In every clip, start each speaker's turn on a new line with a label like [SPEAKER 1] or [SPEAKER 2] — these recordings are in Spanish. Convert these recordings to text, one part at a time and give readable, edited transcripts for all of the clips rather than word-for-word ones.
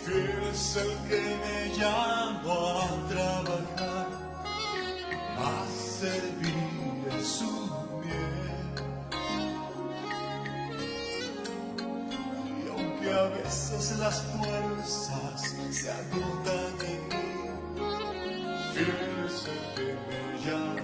[SPEAKER 1] Fiel es el que me llamó a trabajar, a servir en su bien. Y aunque a veces las fuerzas se agotan en mí, fiel es el que me llamó.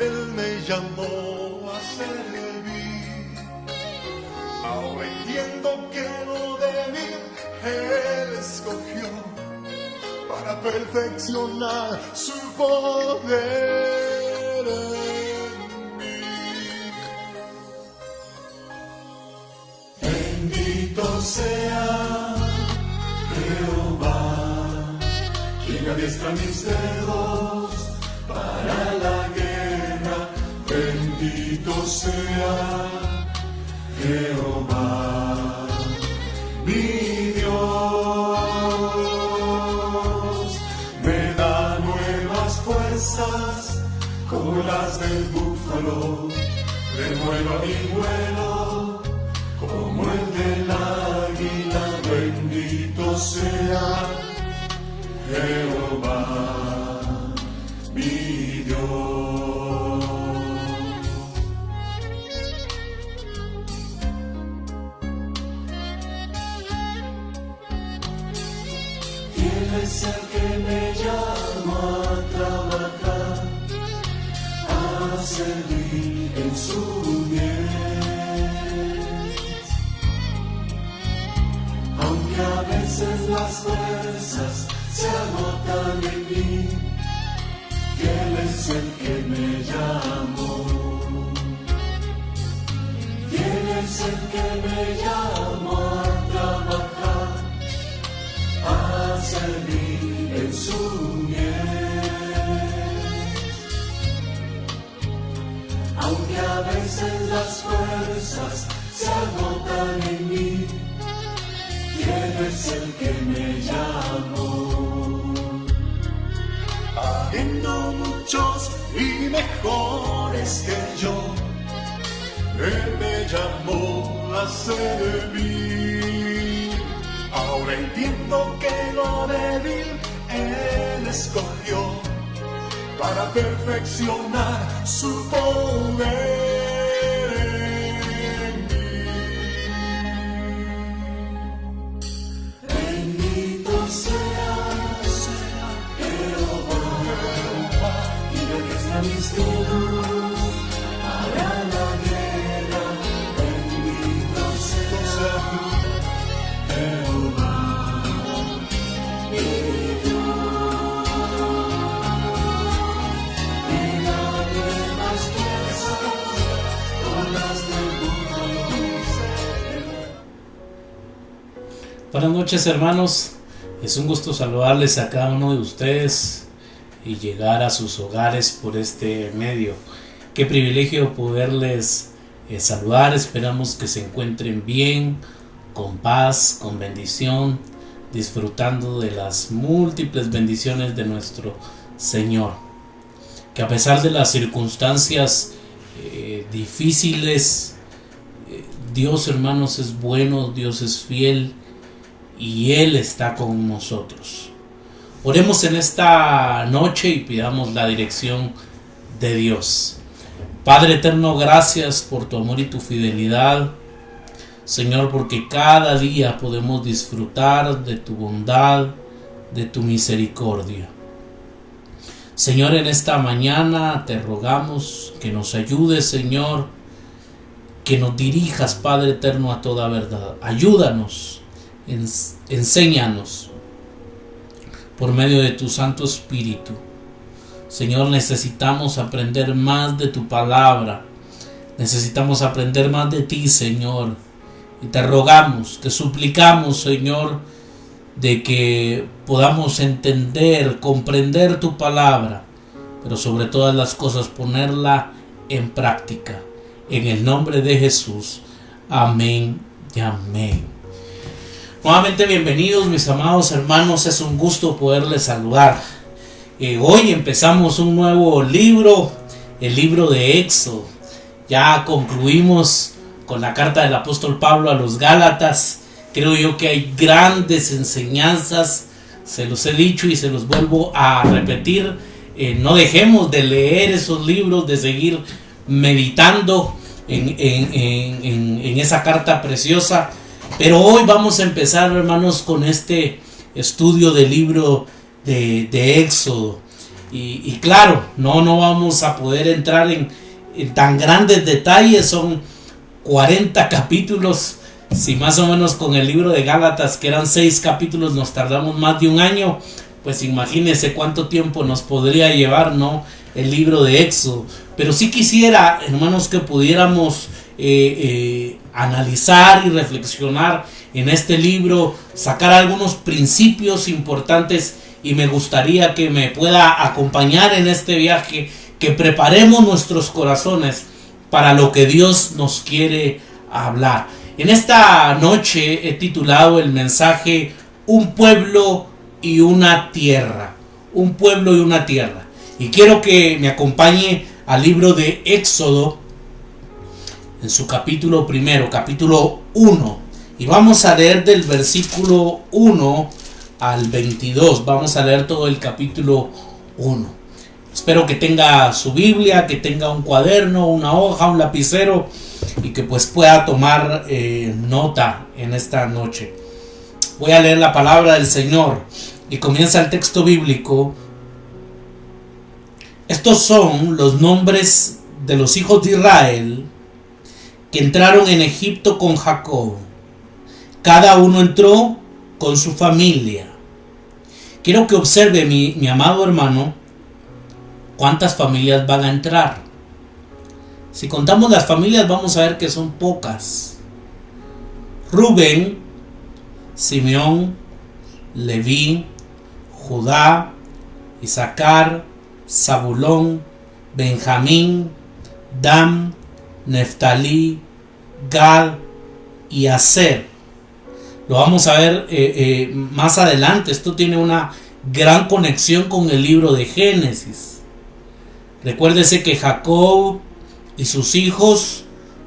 [SPEAKER 1] Él me llamó a servir. Ahora entiendo que lo de mí Él escogió para perfeccionar su poder en mí. Bendito sea Jehová, quien adiestra mis dedos para la guerra. Bendito sea Jehová, mi Dios. Me da nuevas fuerzas como las del búfalo, renueva mi vuelo como el del águila. Bendito sea Jehová, mi Dios. Él es el que me llama a trabajar, a servir en su bien. Aunque a veces las fuerzas se agotan en mí, Él es el que me llamó. Él es el que me llamó a trabajar, a servir en su bien. Aunque a veces las fuerzas se agotan en mí, Él es el que me llamó. Habiendo muchos y mejores que yo, Él me llamó a servir. Ahora entiendo que lo débil Él escogió para perfeccionar su poder en mí. Bendito sea Jehová, y adiestra mis dedos para la guerra. Bendito sea Jehová, mi Dios, y dame más fuerzas con las del búfalo.
[SPEAKER 2] Buenas noches, hermanos. Es un gusto saludarles a cada uno de ustedes y llegar a sus hogares por este medio. Qué privilegio poderles saludar. Esperamos que se encuentren bien, con paz, con bendición, disfrutando de las múltiples bendiciones de nuestro Señor. Que a pesar de las circunstancias difíciles, Dios, hermanos, es bueno, Dios es fiel y Él está con nosotros. Oremos en esta noche y pidamos la dirección de Dios. Padre eterno, gracias por tu amor y tu fidelidad, Señor, porque cada día podemos disfrutar de tu bondad, de tu misericordia. Señor, en esta mañana te rogamos que nos ayudes, Señor, que nos dirijas, Padre eterno, a toda verdad. Ayúdanos, enséñanos por medio de tu Santo Espíritu. Señor, necesitamos aprender más de tu palabra. Necesitamos aprender más de ti, Señor. Y te rogamos, te suplicamos, Señor, de que podamos entender, comprender tu palabra, pero sobre todas las cosas ponerla en práctica. En el nombre de Jesús. Amén y amén. Nuevamente bienvenidos, mis amados hermanos. Es un gusto poderles saludar. Hoy empezamos un nuevo libro, el libro de Éxodo. Ya concluimos con la carta del apóstol Pablo a los Gálatas. Creo yo que hay grandes enseñanzas. Se los he dicho y se los vuelvo a repetir. No dejemos de leer esos libros, de seguir meditando en esa carta preciosa. Pero hoy vamos a empezar, hermanos, con este estudio del libro de Éxodo. Y claro, no vamos a poder entrar en tan grandes detalles. Son 40 capítulos. Si más o menos con el libro de Gálatas, que eran 6 capítulos, nos tardamos más de un año, pues imagínense cuánto tiempo nos podría llevar, ¿no?, el libro de Éxodo. Pero sí quisiera, hermanos, que pudiéramos analizar y reflexionar en este libro, sacar algunos principios importantes, y me gustaría que me pueda acompañar en este viaje, que preparemos nuestros corazones para lo que Dios nos quiere hablar. En esta noche he titulado el mensaje Un pueblo y una tierra. Un pueblo y una tierra. Y quiero que me acompañe al libro de Éxodo, en su capítulo primero, capítulo 1. Y vamos a leer del versículo 1 al 22. Vamos a leer todo el capítulo 1. Espero que tenga su Biblia, que tenga un cuaderno, una hoja, un lapicero, y que pues pueda tomar nota en esta noche. Voy a leer la palabra del Señor y comienza el texto bíblico. Estos son los nombres de los hijos de Israel que entraron en Egipto con Jacob. Cada uno entró con su familia. Quiero que observe, mi amado hermano, cuántas familias van a entrar. Si contamos las familias, vamos a ver que son pocas. Rubén, Simeón, Leví, Judá, Isaacar, Zabulón, Benjamín, Dan, Neftalí, Gad y Aser. Lo vamos a ver más adelante. Esto tiene una gran conexión con el libro de Génesis. Recuérdese que Jacob y sus hijos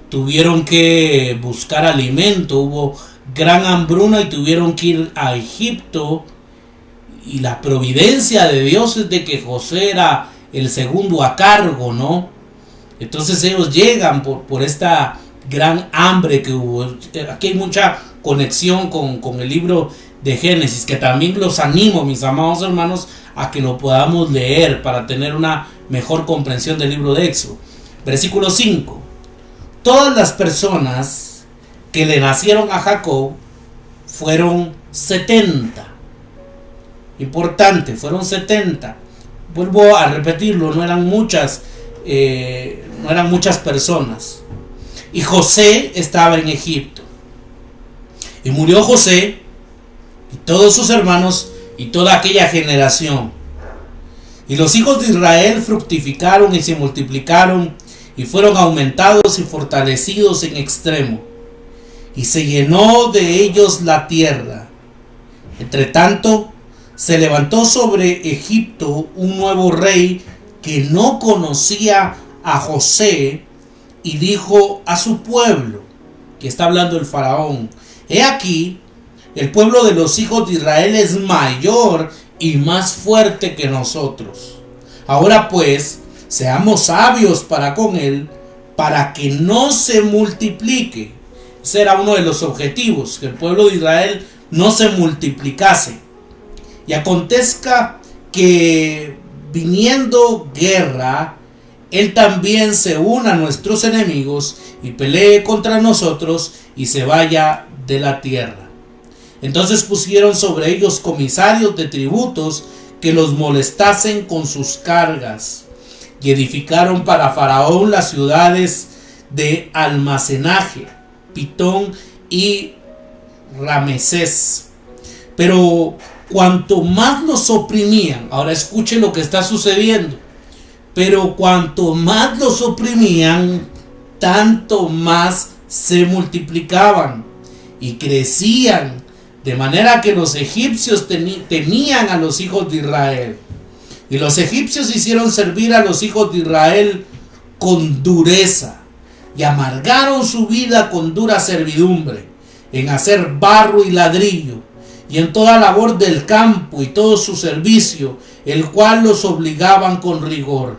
[SPEAKER 2] tuvieron que buscar alimento. Hubo gran hambruna y tuvieron que ir a Egipto. Y la providencia de Dios es de que José era el segundo a cargo, ¿no? Entonces ellos llegan por esta gran hambre que hubo. Aquí hay mucha conexión con el libro de Génesis, que también los animo, mis amados hermanos, a que lo podamos leer para tener una mejor comprensión del libro de Éxodo. Versículo 5. Todas las personas que le nacieron a Jacob fueron 70. Importante, fueron 70. Vuelvo a repetirlo, no eran muchas personas. Y José estaba en Egipto. Y murió José y todos sus hermanos y toda aquella generación. Y los hijos de Israel fructificaron y se multiplicaron y fueron aumentados y fortalecidos en extremo. Y se llenó de ellos la tierra. Entre tanto, se levantó sobre Egipto un nuevo rey que no conocía a José y dijo a su pueblo, que está hablando el faraón: he aquí, el pueblo de los hijos de Israel es mayor y más fuerte que nosotros. Ahora pues, seamos sabios para con él, para que no se multiplique. Ese era uno de los objetivos, que el pueblo de Israel no se multiplicase. Y acontezca que viniendo guerra, él también se una a nuestros enemigos y pelee contra nosotros y se vaya de la tierra. Entonces pusieron sobre ellos comisarios de tributos que los molestasen con sus cargas, y edificaron para Faraón las ciudades de almacenaje, Pitón y Ramesés. Pero cuanto más los oprimían, ahora escuche lo que está sucediendo, pero cuanto más los oprimían, tanto más se multiplicaban y crecían, de manera que los egipcios temían a los hijos de Israel. Y los egipcios hicieron servir a los hijos de Israel con dureza, y amargaron su vida con dura servidumbre, en hacer barro y ladrillo, y en toda labor del campo y todo su servicio, el cual los obligaban con rigor.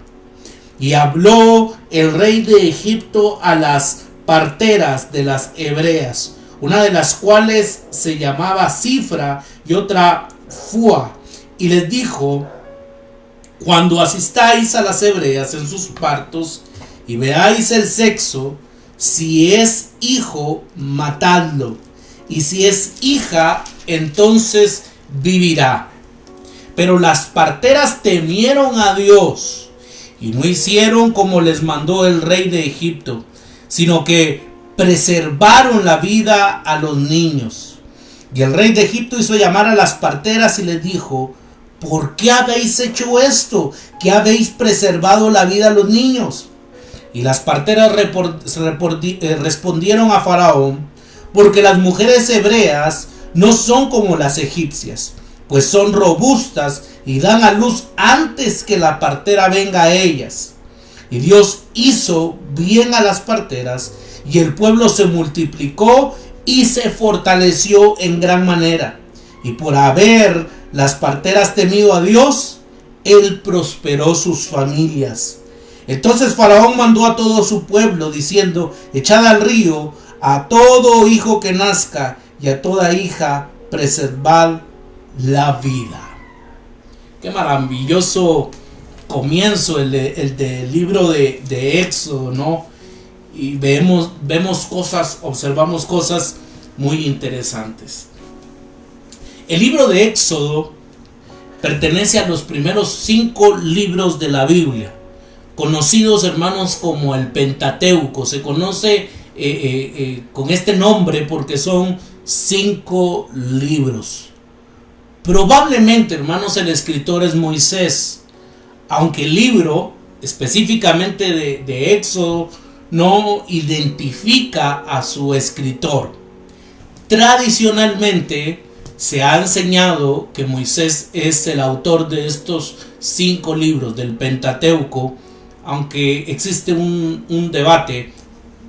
[SPEAKER 2] Y habló el rey de Egipto a las parteras de las hebreas, una de las cuales se llamaba Cifra y otra Fua, y les dijo: cuando asistáis a las hebreas en sus partos y veáis el sexo, si es hijo, matadlo, y si es hija, entonces vivirá. Pero las parteras temieron a Dios y no hicieron como les mandó el rey de Egipto, sino que preservaron la vida a los niños. Y el rey de Egipto hizo llamar a las parteras y les dijo: ¿por qué habéis hecho esto? ¿Que habéis preservado la vida a los niños? Y las parteras respondieron a Faraón: porque las mujeres hebreas no son como las egipcias, pues son robustas y dan a luz antes que la partera venga a ellas. Y Dios hizo bien a las parteras, y el pueblo se multiplicó y se fortaleció en gran manera. Y por haber las parteras temido a Dios, él prosperó sus familias. Entonces Faraón mandó a todo su pueblo, diciendo: echad al río a todo hijo que nazca, y a toda hija preservad la vida. Qué maravilloso comienzo el del libro de Éxodo, ¿no? Y vemos cosas, observamos cosas muy interesantes. El libro de Éxodo pertenece a los primeros 5 libros de la Biblia, conocidos, hermanos, como el Pentateuco. Se conoce con este nombre porque son 5 libros. Probablemente, hermanos, el escritor es Moisés, aunque el libro específicamente de Éxodo no identifica a su escritor. Tradicionalmente se ha enseñado que Moisés es el autor de estos 5 libros del Pentateuco, aunque existe un debate,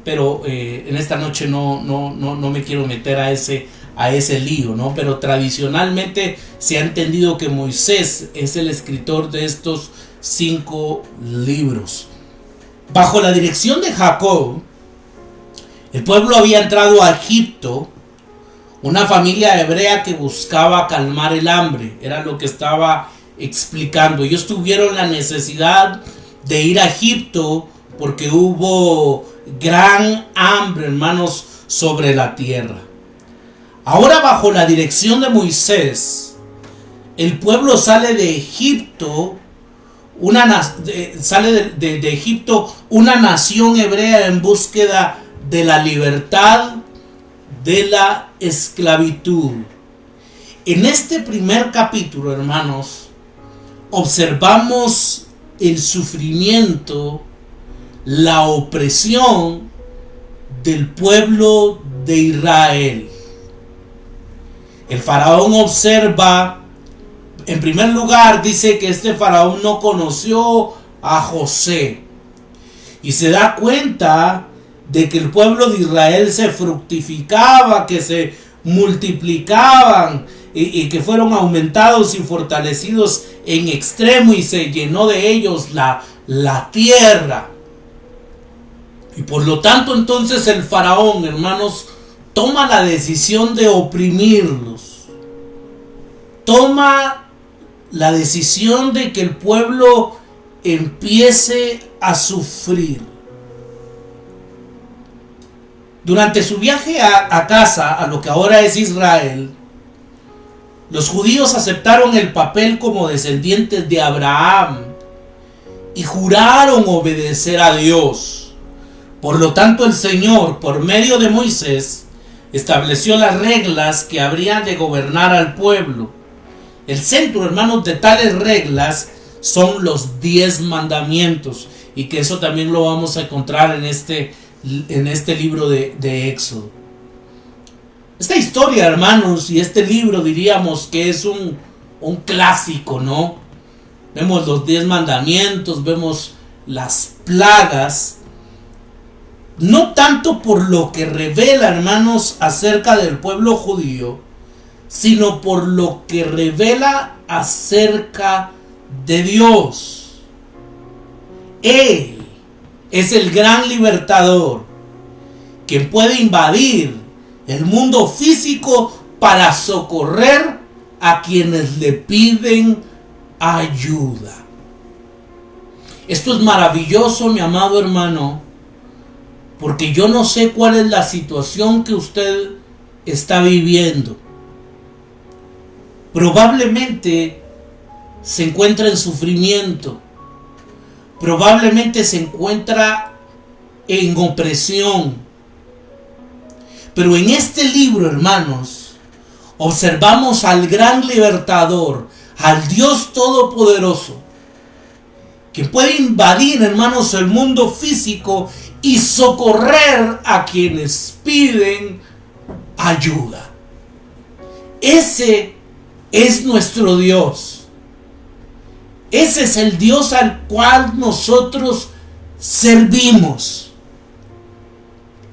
[SPEAKER 2] pero en esta noche no me quiero meter a ese lío, ¿no? Pero tradicionalmente se ha entendido que Moisés es el escritor de estos 5 libros. Bajo la dirección de Jacob, el pueblo había entrado a Egipto, una familia hebrea que buscaba calmar el hambre, era lo que estaba explicando. Ellos tuvieron la necesidad de ir a Egipto porque hubo gran hambre, hermanos, sobre la tierra. Ahora, bajo la dirección de Moisés, el pueblo sale de Egipto, sale de Egipto una nación hebrea en búsqueda de la libertad de la esclavitud. En este primer capítulo, hermanos, observamos el sufrimiento, la opresión del pueblo de Israel. El faraón observa, en primer lugar, dice que este faraón no conoció a José y se da cuenta de que el pueblo de Israel se fructificaba, que se multiplicaban y que fueron aumentados y fortalecidos en extremo, y se llenó de ellos la la tierra. Y por lo tanto entonces el faraón, hermanos, toma la decisión de oprimirlos. Toma la decisión de que el pueblo empiece a sufrir. Durante su viaje a casa, a lo que ahora es Israel, los judíos aceptaron el papel como descendientes de Abraham y juraron obedecer a Dios. Por lo tanto, el Señor, por medio de Moisés, estableció las reglas que habrían de gobernar al pueblo. El centro, hermanos, de tales reglas son los 10 mandamientos, y que eso también lo vamos a encontrar en este libro de Éxodo. Esta historia, hermanos, y este libro diríamos que es un clásico, ¿no? Vemos los 10 mandamientos, vemos las plagas, no tanto por lo que revela, hermanos, acerca del pueblo judío, sino por lo que revela acerca de Dios. Él es el gran libertador, quien puede invadir el mundo físico para socorrer a quienes le piden ayuda. Esto es maravilloso, mi amado hermano, porque yo no sé cuál es la situación que usted está viviendo. Probablemente se encuentra en sufrimiento. Probablemente se encuentra en opresión. Pero en este libro, hermanos, observamos al gran libertador, al Dios Todopoderoso, que puede invadir, hermanos, el mundo físico y socorrer a quienes piden ayuda. Ese es nuestro Dios. Ese es el Dios al cual nosotros servimos.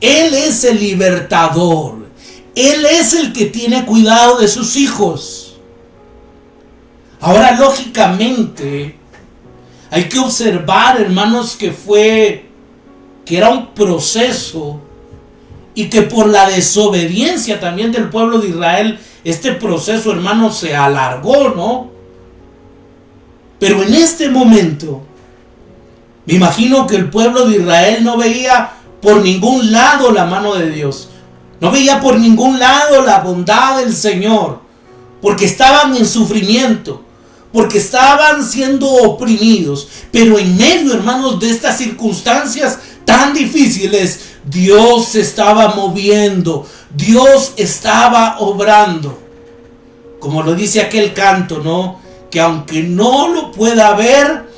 [SPEAKER 2] Él es el libertador. Él es el que tiene cuidado de sus hijos. Ahora, lógicamente, hay que observar, hermanos, que era un proceso, y que por la desobediencia también del pueblo de Israel, este proceso, hermanos, se alargó, ¿no? Pero en este momento, me imagino que el pueblo de Israel no veía por ningún lado la mano de Dios. No veía por ningún lado la bondad del Señor. Porque estaban en sufrimiento. Porque estaban siendo oprimidos. Pero en medio, hermanos, de estas circunstancias tan difíciles, Dios se estaba moviendo. Dios estaba obrando. Como lo dice aquel canto, ¿no? Que aunque no lo pueda ver,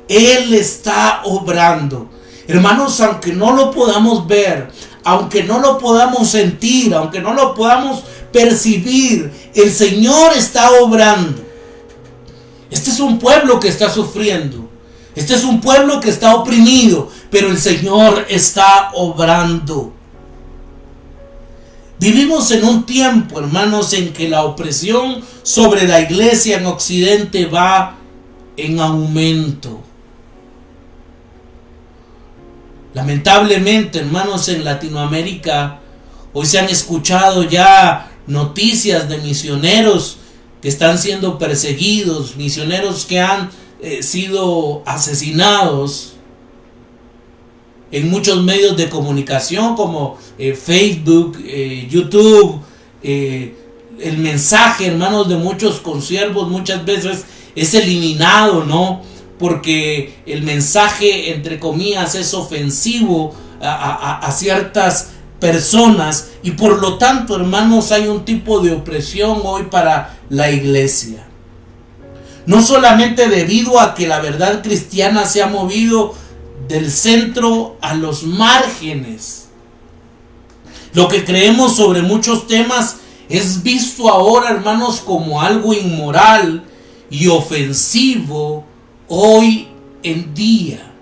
[SPEAKER 2] Él está obrando. Hermanos, aunque no lo podamos ver, aunque no lo podamos sentir, aunque no lo podamos percibir, el Señor está obrando. Este es un pueblo que está sufriendo. Este es un pueblo que está oprimido, pero el Señor está obrando. Vivimos en un tiempo, hermanos, en que la opresión sobre la iglesia en Occidente va en aumento. Lamentablemente, hermanos, en Latinoamérica hoy se han escuchado ya noticias de misioneros que están siendo perseguidos, misioneros que han sido asesinados en muchos medios de comunicación como Facebook, YouTube. El mensaje, hermanos, de muchos consiervos muchas veces es eliminado, ¿no? Porque el mensaje, entre comillas, es ofensivo a ciertas personas, y por lo tanto, hermanos, hay un tipo de opresión hoy para la iglesia. No solamente debido a que la verdad cristiana se ha movido del centro a los márgenes. Lo que creemos sobre muchos temas es visto ahora, hermanos, como algo inmoral y ofensivo hoy en día.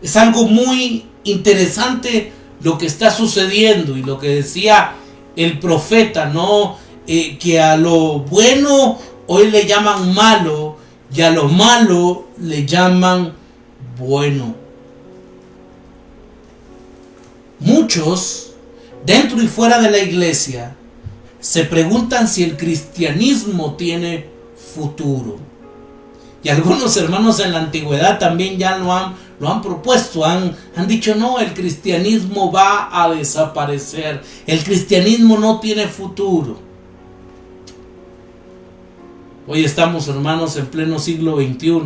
[SPEAKER 2] Es algo muy interesante lo que está sucediendo, y lo que decía el profeta, ¿no? Que a lo bueno hoy le llaman malo, y a lo malo le llaman bueno. Muchos, dentro y fuera de la iglesia, se preguntan si el cristianismo tiene futuro. Y algunos hermanos en la antigüedad también ya lo han propuesto, han dicho no, el cristianismo va a desaparecer, el cristianismo no tiene futuro. Hoy estamos, hermanos, en pleno siglo XXI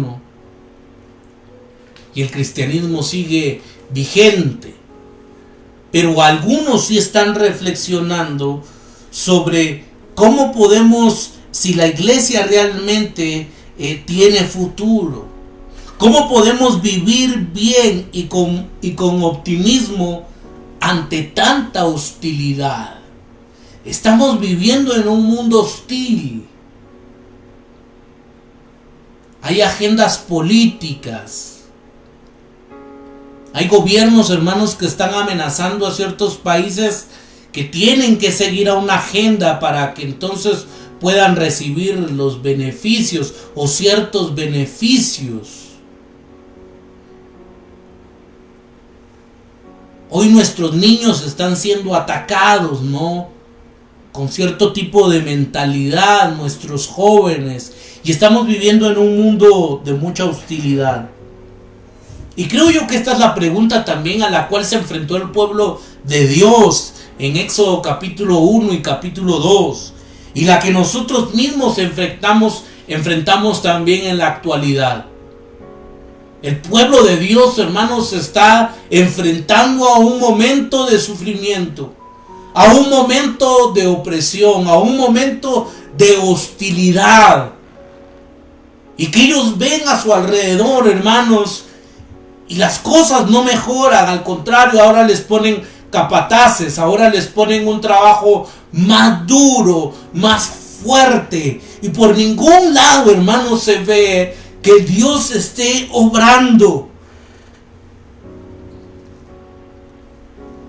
[SPEAKER 2] y el cristianismo sigue vigente, pero algunos sí están reflexionando sobre cómo podemos, si la iglesia realmente tiene futuro, cómo podemos vivir bien y con optimismo ante tanta hostilidad. Estamos viviendo en un mundo hostil. Hay agendas políticas. Hay gobiernos, hermanos, que están amenazando a ciertos países que tienen que seguir a una agenda para que entonces puedan recibir los beneficios o ciertos beneficios. Hoy nuestros niños están siendo atacados, ¿no? Con cierto tipo de mentalidad, nuestros jóvenes, y estamos viviendo en un mundo de mucha hostilidad. Y creo yo que esta es la pregunta también a la cual se enfrentó el pueblo de Dios en Éxodo capítulo 1 y capítulo 2. Y la que nosotros mismos enfrentamos también en la actualidad. El pueblo de Dios, hermanos, se está enfrentando a un momento de sufrimiento, a un momento de opresión, a un momento de hostilidad. Y que ellos ven a su alrededor, hermanos, y las cosas no mejoran, al contrario, ahora les ponen capataces, ahora les ponen un trabajo más duro, más fuerte, y por ningún lado, hermanos, se ve que Dios esté obrando.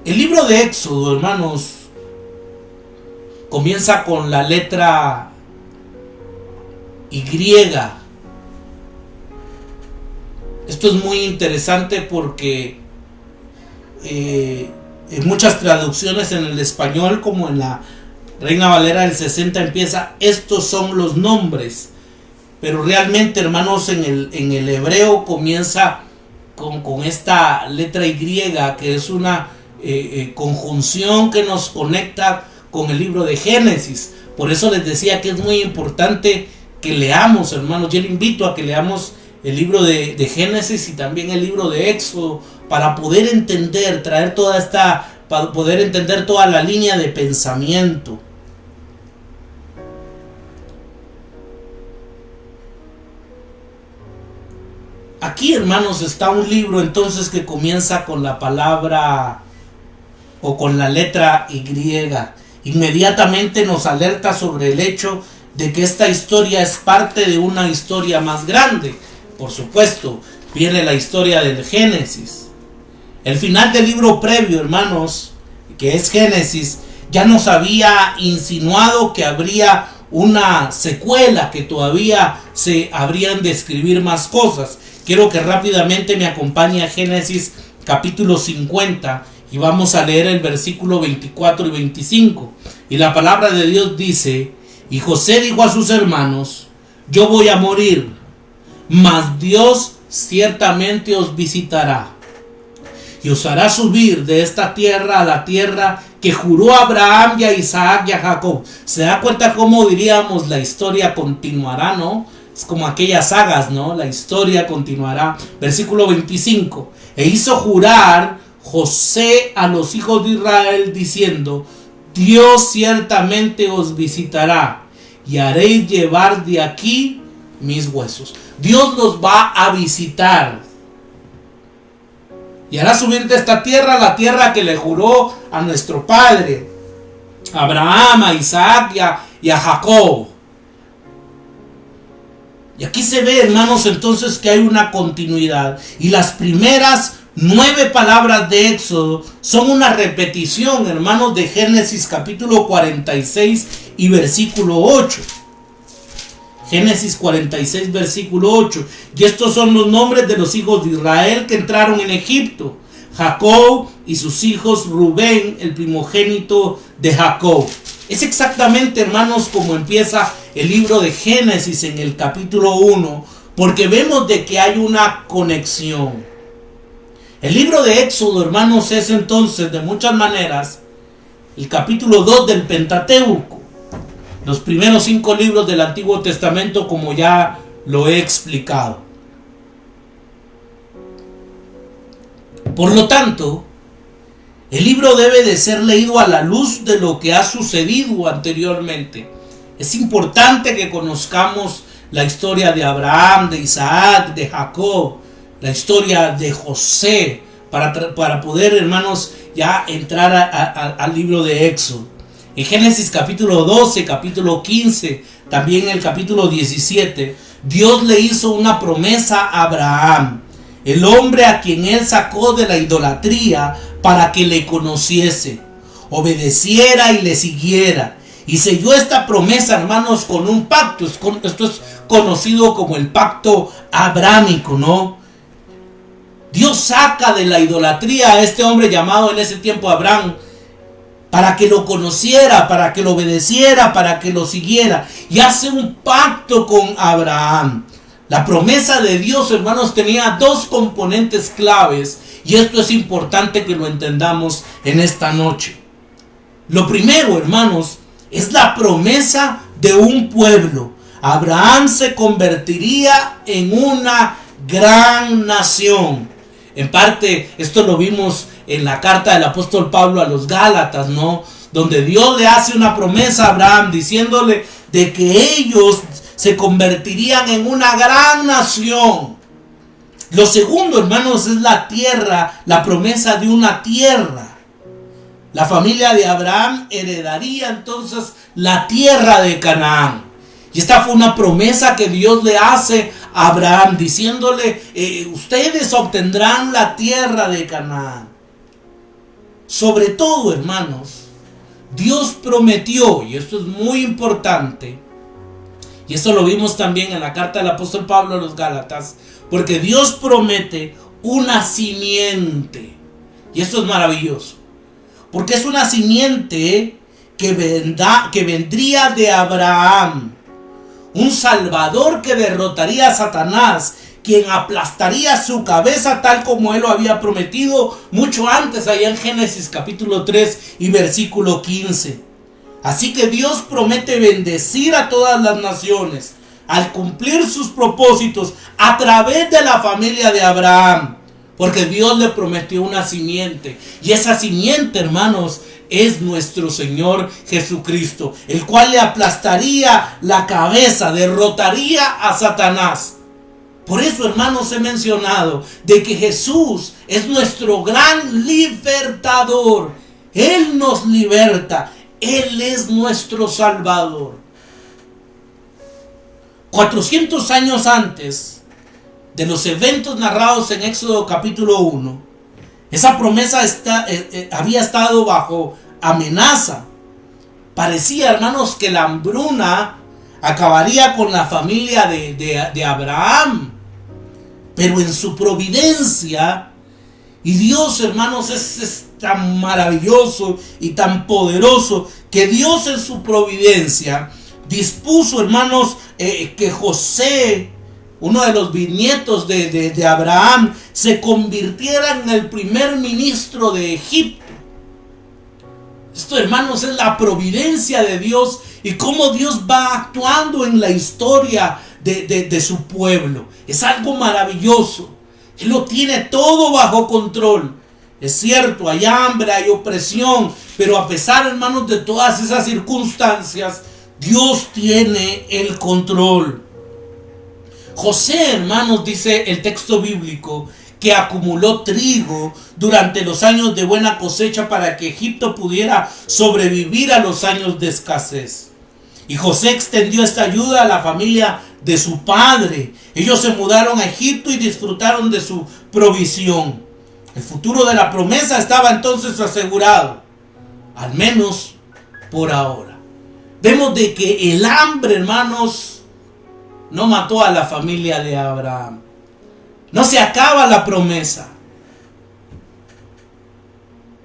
[SPEAKER 2] El libro de Éxodo, hermanos, comienza con la letra Y. Esto es muy interesante porque en muchas traducciones en el español, como en la Reina Valera del 60, empieza: estos son los nombres. Pero realmente, hermanos, en el hebreo comienza con esta letra Y, que es una conjunción que nos conecta con el libro de Génesis. Por eso les decía que es muy importante que leamos, hermanos. Yo les invito a que leamos el libro de Génesis y también el libro de Éxodo, para poder entender, para poder entender toda la línea de pensamiento. Aquí, hermanos, está un libro entonces que comienza con la palabra o con la letra Y. Inmediatamente nos alerta sobre el hecho de que esta historia es parte de una historia más grande. Por supuesto, viene la historia del Génesis. El final del libro previo, hermanos, que es Génesis, ya nos había insinuado que habría una secuela, que todavía se habrían de escribir más cosas. Quiero que rápidamente me acompañe a Génesis capítulo 50 y vamos a leer el versículo 24 y 25. Y la palabra de Dios dice: y José dijo a sus hermanos: yo voy a morir, mas Dios ciertamente os visitará y os hará subir de esta tierra a la tierra que juró a Abraham y a Isaac y a Jacob. ¿Se da cuenta cómo, diríamos, la historia continuará, no? Es como aquellas sagas, ¿no? La historia continuará. Versículo 25. E hizo jurar José a los hijos de Israel diciendo: Dios ciertamente os visitará y haréis llevar de aquí mis huesos. Dios los va a visitar y hará subir de esta tierra, la tierra que le juró a nuestro padre Abraham, a Isaac y a Jacob. Y aquí se ve, hermanos, entonces que hay una continuidad, y las primeras 9 palabras de Éxodo son una repetición, hermanos, de Génesis capítulo 46 y versículo 8. Génesis 46, versículo 8. Y estos son los nombres de los hijos de Israel que entraron en Egipto: Jacob y sus hijos, Rubén, el primogénito de Jacob. Es exactamente, hermanos, como empieza el libro de Génesis en el capítulo 1, porque vemos de que hay una conexión. El libro de Éxodo, hermanos, es entonces de muchas maneras el capítulo 2 del Pentateuco. Los primeros 5 libros del Antiguo Testamento, como ya lo he explicado. Por lo tanto, el libro debe de ser leído a la luz de lo que ha sucedido anteriormente. Es importante que conozcamos la historia de Abraham, de Isaac, de Jacob, la historia de José, para poder, hermanos, ya entrar al libro de Éxodo. En Génesis capítulo 12, capítulo 15, también en el capítulo 17, Dios le hizo una promesa a Abraham, el hombre a quien él sacó de la idolatría para que le conociese, obedeciera y le siguiera. Y selló esta promesa, hermanos, con un pacto. Esto es conocido como el pacto abrámico, ¿no? Dios saca de la idolatría a este hombre llamado en ese tiempo Abraham, para que lo conociera, para que lo obedeciera, para que lo siguiera. Y hace un pacto con Abraham. La promesa de Dios, hermanos, tenía 2 componentes claves. Y esto es importante que lo entendamos en esta noche. Lo primero, hermanos, es la promesa de un pueblo. Abraham se convertiría en una gran nación. En parte, esto lo vimos en la carta del apóstol Pablo a los Gálatas, ¿no? Donde Dios le hace una promesa a Abraham diciéndole de que ellos se convertirían en una gran nación. Lo segundo, hermanos, es la tierra, la promesa de una tierra. La familia de Abraham heredaría entonces la tierra de Canaán. Y esta fue una promesa que Dios le hace a Abraham, diciéndole, ustedes obtendrán la tierra de Canaán. Sobre todo, hermanos, Dios prometió, y esto es muy importante, y esto lo vimos también en la carta del apóstol Pablo a los Gálatas, porque Dios promete una simiente. Y esto es maravilloso, porque es una simiente que vendría de Abraham. Un Salvador que derrotaría a Satanás, quien aplastaría su cabeza tal como él lo había prometido mucho antes, allá en Génesis capítulo 3 y versículo 15. Así que Dios promete bendecir a todas las naciones al cumplir sus propósitos a través de la familia de Abraham, porque Dios le prometió una simiente, y esa simiente, hermanos, es nuestro Señor Jesucristo, el cual le aplastaría la cabeza, derrotaría a Satanás. Por eso, hermanos, he mencionado de que Jesús es nuestro gran libertador. Él nos liberta, Él es nuestro Salvador. 400 años antes de los eventos narrados en Éxodo capítulo 1, esa promesa había estado bajo amenaza. Parecía, hermanos, que la hambruna acabaría con la familia de Abraham. Pero en su providencia, y Dios, hermanos, es tan maravilloso y tan poderoso, que Dios en su providencia dispuso, hermanos, que José, uno de los bisnietos de Abraham, se convirtiera en el primer ministro de Egipto. Esto, hermanos, es la providencia de Dios y cómo Dios va actuando en la historia de su pueblo. Es algo maravilloso. Él lo tiene todo bajo control. Es cierto, hay hambre, hay opresión, pero a pesar, hermanos, de todas esas circunstancias, Dios tiene el control. José, hermanos, dice el texto bíblico, que acumuló trigo durante los años de buena cosecha para que Egipto pudiera sobrevivir a los años de escasez. Y José extendió esta ayuda a la familia de su padre. Ellos se mudaron a Egipto y disfrutaron de su provisión. El futuro de la promesa estaba entonces asegurado, al menos por ahora. Vemos de que el hambre, hermanos, no mató a la familia de Abraham. No se acaba la promesa.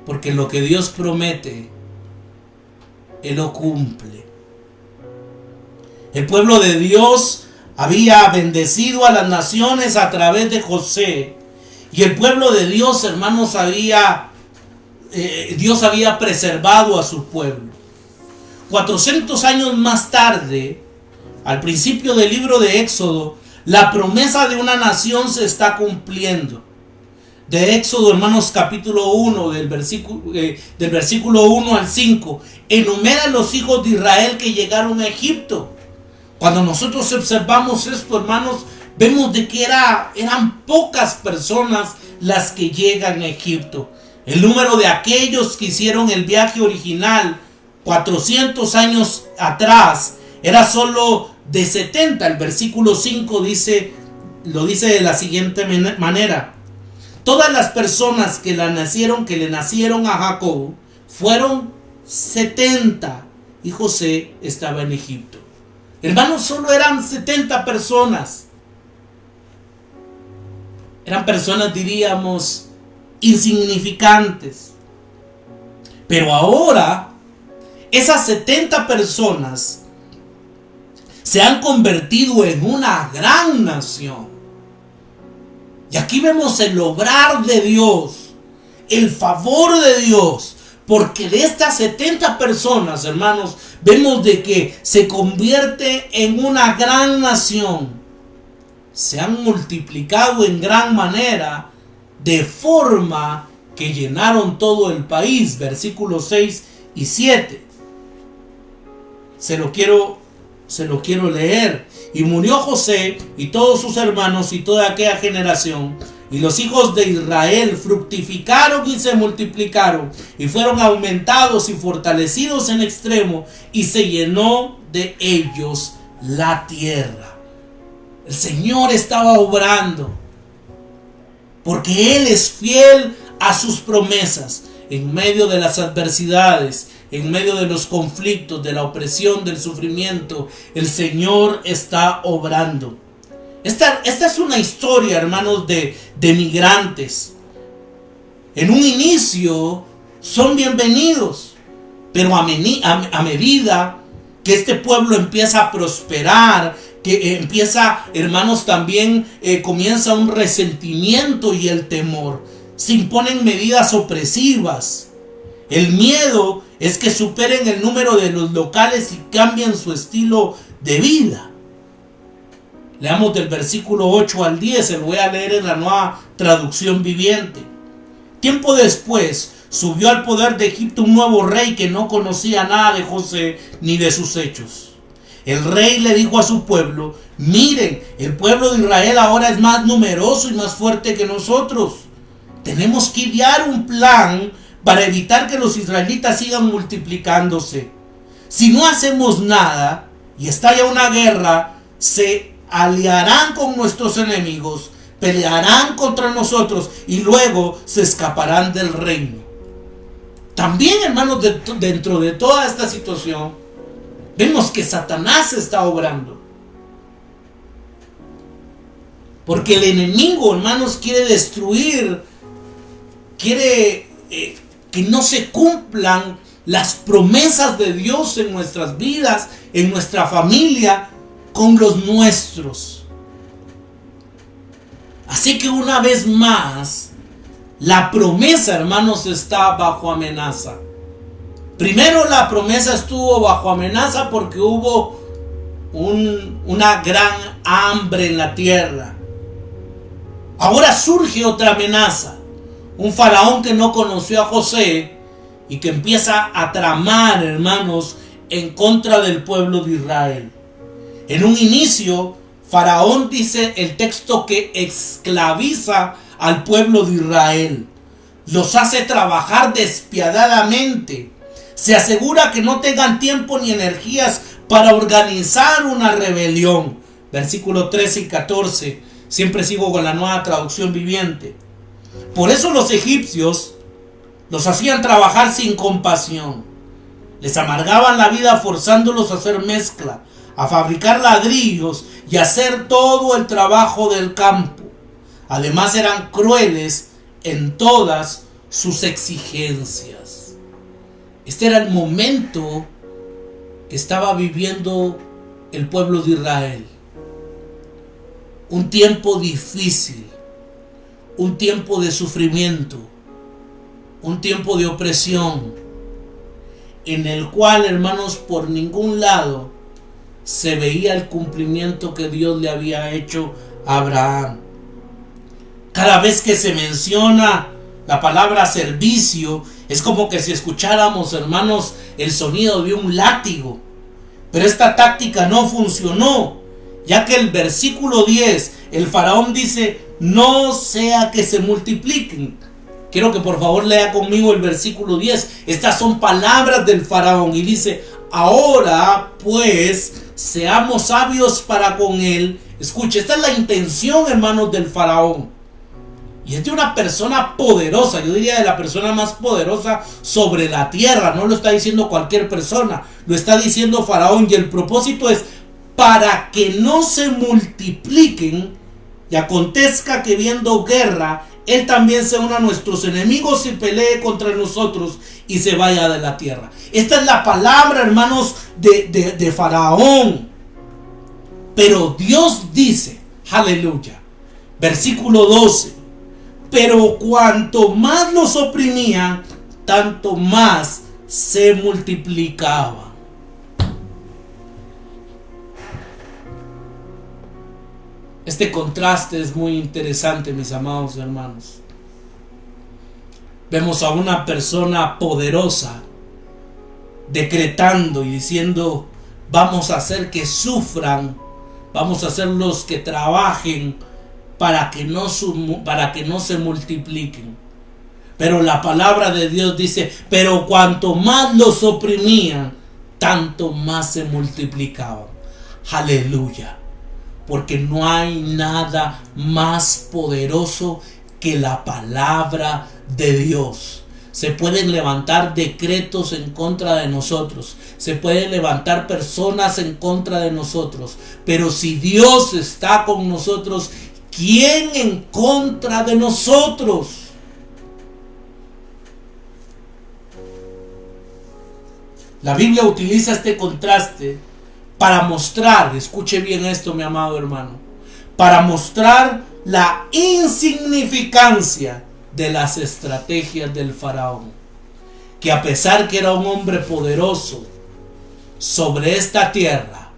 [SPEAKER 2] Porque lo que Dios promete, Él lo cumple. El pueblo de Dios había bendecido a las naciones a través de José. Y el pueblo de Dios, hermanos, Dios había preservado a su pueblo. 400 años más tarde, al principio del libro de Éxodo, la promesa de una nación se está cumpliendo. De Éxodo, hermanos, capítulo 1, del versículo 1 al 5, enumera los hijos de Israel que llegaron a Egipto. Cuando nosotros observamos esto, hermanos, vemos de que eran pocas personas las que llegan a Egipto. El número de aquellos que hicieron el viaje original 400 años atrás era solo de 70. El versículo 5 lo dice de la siguiente manera: todas las personas que le nacieron a Jacob fueron 70 y José estaba en Egipto. Hermanos, solo eran 70 personas. Eran personas, diríamos, insignificantes. Pero ahora, esas 70 personas se han convertido en una gran nación. Y aquí vemos el obrar de Dios, el favor de Dios. Porque de estas 70 personas, hermanos, vemos de que se convierte en una gran nación. Se han multiplicado en gran manera, de forma que llenaron todo el país. Versículos 6 y 7. Se lo quiero leer. Y murió José y todos sus hermanos y toda aquella generación. Y los hijos de Israel fructificaron y se multiplicaron, y fueron aumentados y fortalecidos en extremo, y se llenó de ellos la tierra. El Señor estaba obrando, porque Él es fiel a sus promesas. En medio de las adversidades, en medio de los conflictos, de la opresión, del sufrimiento, el Señor está obrando. Esta es una historia, hermanos, de migrantes. En un inicio son bienvenidos, pero a medida que este pueblo empieza a prosperar, que empieza, hermanos, también comienza un resentimiento y el temor. Se imponen medidas opresivas. El miedo es que superen el número de los locales y cambien su estilo de vida. Leamos del versículo 8 al 10, se lo voy a leer en la Nueva Traducción Viviente. Tiempo después subió al poder de Egipto un nuevo rey que no conocía nada de José ni de sus hechos. El rey le dijo a su pueblo: miren, el pueblo de Israel ahora es más numeroso y más fuerte que nosotros. Tenemos que idear un plan para evitar que los israelitas sigan multiplicándose. Si no hacemos nada y estalla una guerra, se aliarán con nuestros enemigos, pelearán contra nosotros y luego se escaparán del reino. También, hermanos, dentro de toda esta situación, vemos que Satanás está obrando. Porque el enemigo, hermanos, quiere destruir, quiere que no se cumplan las promesas de Dios en nuestras vidas, en nuestra familia, con los nuestros. Así que una vez más, la promesa, hermanos, está bajo amenaza. Primero la promesa estuvo bajo amenaza porque hubo una gran hambre en la tierra. Ahora surge otra amenaza. Un faraón que no conoció a José y que empieza a tramar, hermanos, en contra del pueblo de Israel. En un inicio, Faraón, dice el texto, que esclaviza al pueblo de Israel. Los hace trabajar despiadadamente. Se asegura que no tengan tiempo ni energías para organizar una rebelión. Versículos 13 y 14. Siempre sigo con la Nueva Traducción Viviente. Por eso los egipcios los hacían trabajar sin compasión. Les amargaban la vida forzándolos a hacer mezcla, a fabricar ladrillos y a hacer todo el trabajo del campo. Además eran crueles en todas sus exigencias. Este era el momento que estaba viviendo el pueblo de Israel. Un tiempo difícil, un tiempo de sufrimiento, un tiempo de opresión, en el cual, hermanos, por ningún lado se veía el cumplimiento que Dios le había hecho a Abraham. Cada vez que se menciona la palabra servicio, es como que si escucháramos, hermanos, el sonido de un látigo. Pero esta táctica no funcionó, ya que el versículo 10, el faraón dice: no sea que se multipliquen. Quiero que por favor lea conmigo el versículo 10. Estas son palabras del faraón y dice: ahora pues seamos sabios para con él. Escuche, esta es la intención, hermanos, del faraón. Y es de una persona poderosa, yo diría de la persona más poderosa sobre la tierra. No lo está diciendo cualquier persona, lo está diciendo faraón. Y el propósito es para que no se multipliquen y acontezca que viendo guerra, él también se una a nuestros enemigos y pelee contra nosotros y se vaya de la tierra. Esta es la palabra, hermanos, de faraón. Pero Dios dice, aleluya, versículo 12: pero cuanto más los oprimían, tanto más se multiplicaban. Este contraste es muy interesante, mis amados hermanos. Vemos a una persona poderosa decretando y diciendo: vamos a hacer que sufran, vamos a hacerlos que trabajen para que no se multipliquen. Pero la palabra de Dios dice: pero cuanto más los oprimían, tanto más se multiplicaban. Aleluya. Porque no hay nada más poderoso que la palabra de Dios. Se pueden levantar decretos en contra de nosotros, se pueden levantar personas en contra de nosotros, pero si Dios está con nosotros, ¿quién en contra de nosotros? La Biblia utiliza este contraste para mostrar, escuche bien esto, mi amado hermano, para mostrar la insignificancia de las estrategias del faraón, que a pesar que era un hombre poderoso sobre esta tierra,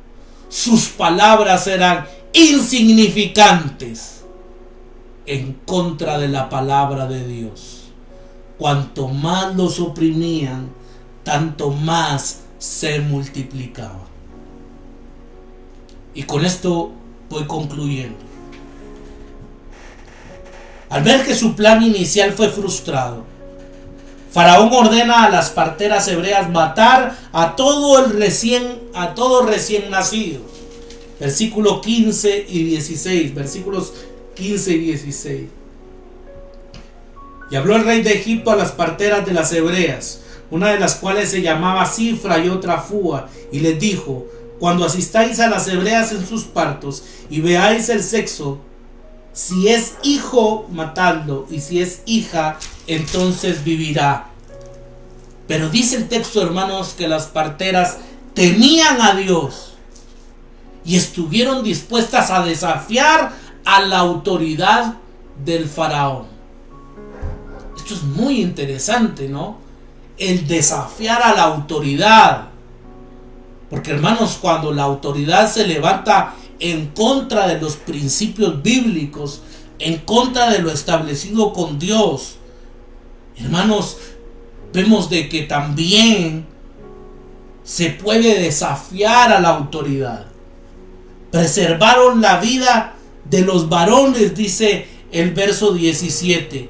[SPEAKER 2] sus palabras eran insignificantes en contra de la palabra de Dios. Cuanto más los oprimían, tanto más se multiplicaban. Y con esto voy concluyendo. Al ver que su plan inicial fue frustrado, Faraón ordena a las parteras hebreas matar a todo recién nacido. Versículos 15 y 16. Versículos 15 y 16. Y habló el rey de Egipto a las parteras de las hebreas, una de las cuales se llamaba Cifra y otra Fúa, y les dijo: cuando asistáis a las hebreas en sus partos y veáis el sexo, si es hijo, matadlo, y si es hija, entonces vivirá. Pero dice el texto, hermanos, que las parteras temían a Dios y estuvieron dispuestas a desafiar a la autoridad del faraón. Esto es muy interesante, ¿no? El desafiar a la autoridad. Porque, hermanos, cuando la autoridad se levanta en contra de los principios bíblicos, en contra de lo establecido con Dios, hermanos, vemos de que también se puede desafiar a la autoridad. Preservaron la vida de los varones, dice el verso 17.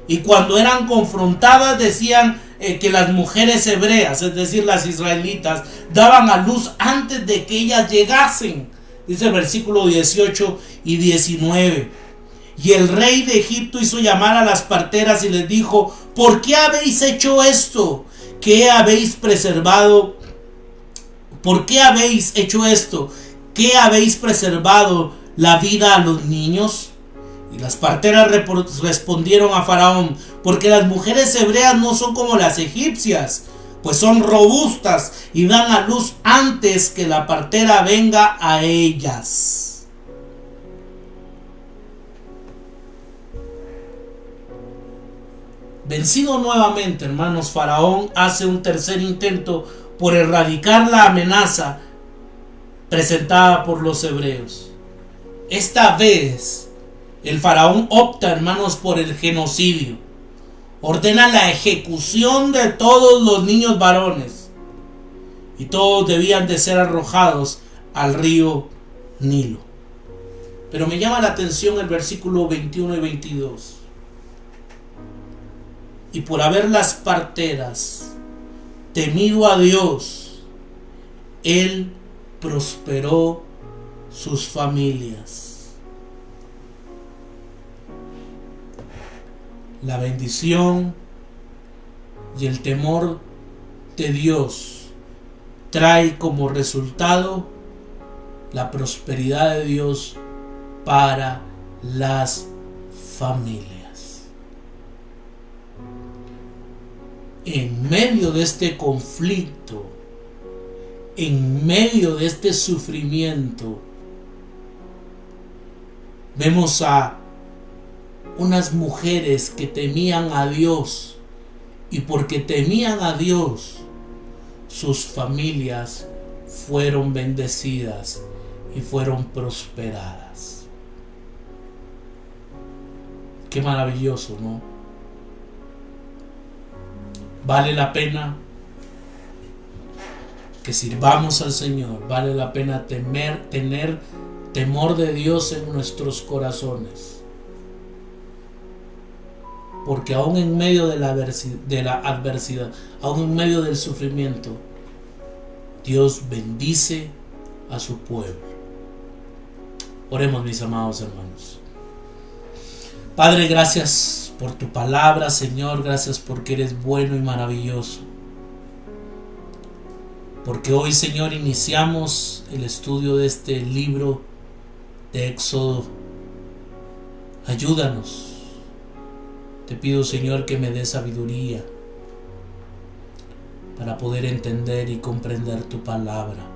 [SPEAKER 2] Y cuando eran confrontadas decían que las mujeres hebreas, es decir, las israelitas, daban a luz antes de que ellas llegasen. Dice el versículo 18 y 19. Y el rey de Egipto hizo llamar a las parteras y les dijo: ¿por qué habéis hecho esto? ¿Qué habéis preservado? ¿Por qué habéis hecho esto? ¿Qué habéis preservado la vida a los niños? Y las parteras respondieron a Faraón: porque las mujeres hebreas no son como las egipcias, pues son robustas y dan a luz antes que la partera venga a ellas. Vencido nuevamente, hermanos, Faraón hace un tercer intento por erradicar la amenaza presentada por los hebreos. Esta vez, el faraón opta, hermanos, por el genocidio. Ordena la ejecución de todos los niños varones, y todos debían de ser arrojados al río Nilo. Pero me llama la atención el versículo 21 y 22. Y por haber las parteras temido a Dios, Él prosperó sus familias. La bendición y el temor de Dios trae como resultado la prosperidad de Dios para las familias. En medio de este conflicto, en medio de este sufrimiento, vemos a unas mujeres que temían a Dios, y porque temían a Dios, sus familias fueron bendecidas y fueron prosperadas. Qué maravilloso, ¿no? Vale la pena que sirvamos al Señor, vale la pena tener temor de Dios en nuestros corazones, porque aún en medio de la adversidad, aún en medio del sufrimiento, Dios bendice a su pueblo. Oremos, mis amados hermanos. Padre, gracias por tu palabra, Señor. Gracias porque eres bueno y maravilloso. Porque hoy, Señor, iniciamos el estudio de este libro de Éxodo. Ayúdanos. Te pido, Señor, que me des sabiduría para poder entender y comprender tu palabra.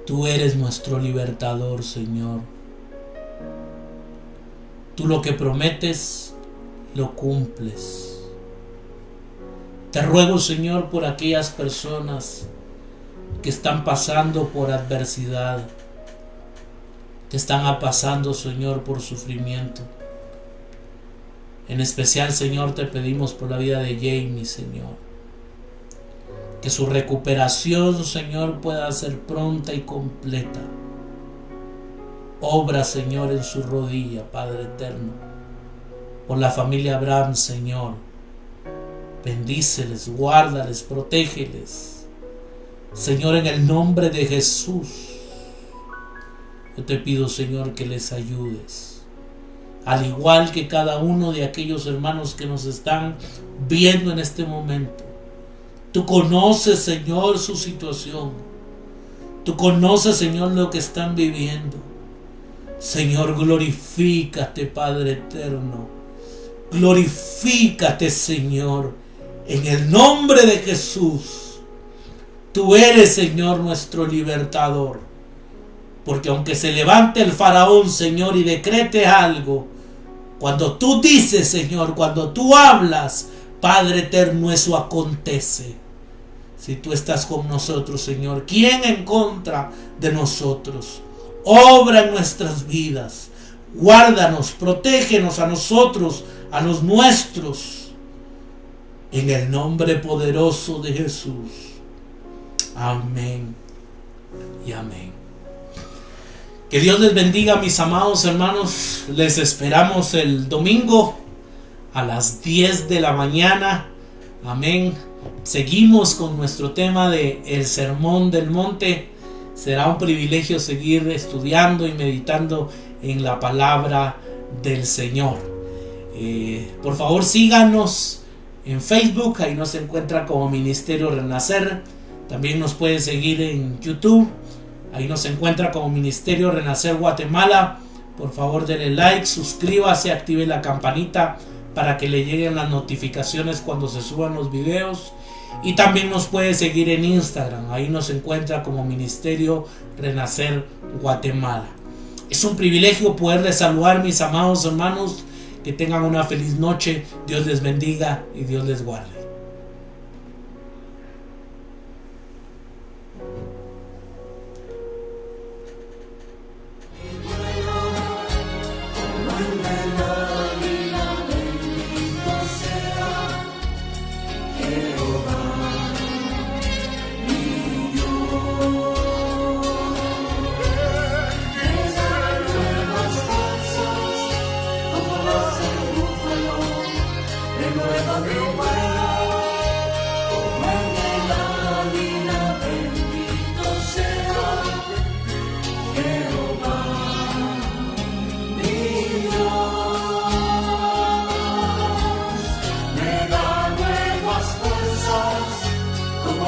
[SPEAKER 2] Tú eres nuestro libertador, Señor. Tú lo que prometes, lo cumples. Te ruego, Señor, por aquellas personas que están pasando por adversidad, que están pasando, Señor, por sufrimiento. En especial, Señor, te pedimos por la vida de Jamie, Señor. Que su recuperación, Señor, pueda ser pronta y completa. Obra, Señor, en su rodilla, Padre eterno. Por la familia Abraham, Señor. Bendíceles, guárdales, protégeles. Señor, en el nombre de Jesús, yo te pido, Señor, que les ayudes. Al igual que cada uno de aquellos hermanos que nos están viendo en este momento. Tú conoces, Señor, su situación. Tú conoces, Señor, lo que están viviendo. Señor, glorifícate, Padre eterno. Glorifícate, Señor, en el nombre de Jesús. Tú eres, Señor, nuestro libertador. Porque aunque se levante el faraón, Señor, y decrete algo, cuando tú dices, Señor, cuando tú hablas, Padre eterno, eso acontece. Si tú estás con nosotros, Señor, ¿quién en contra de nosotros? Obra en nuestras vidas. Guárdanos, protégenos a nosotros, a los nuestros. En el nombre poderoso de Jesús. Amén y amén. Que Dios les bendiga, mis amados hermanos. Les esperamos el domingo a las 10 de la mañana. Amén. Seguimos con nuestro tema de el Sermón del Monte. Será un privilegio seguir estudiando y meditando en la palabra del Señor. Por favor, síganos en Facebook. Ahí nos encuentra como Ministerio Renacer. También nos puede seguir en YouTube. Ahí nos encuentra como Ministerio Renacer Guatemala. Por favor, denle like, suscríbase, active la campanita para que le lleguen las notificaciones cuando se suban los videos. Y también nos puede seguir en Instagram. Ahí nos encuentra como Ministerio Renacer Guatemala. Es un privilegio poderles saludar, mis amados hermanos. Que tengan una feliz noche. Dios les bendiga y Dios les guarde.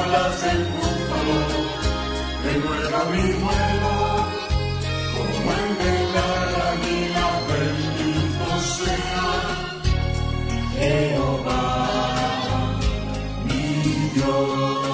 [SPEAKER 1] Las del búfalo, renueva mi vuelo, como el de la águila, bendito sea Jehová, mi Dios.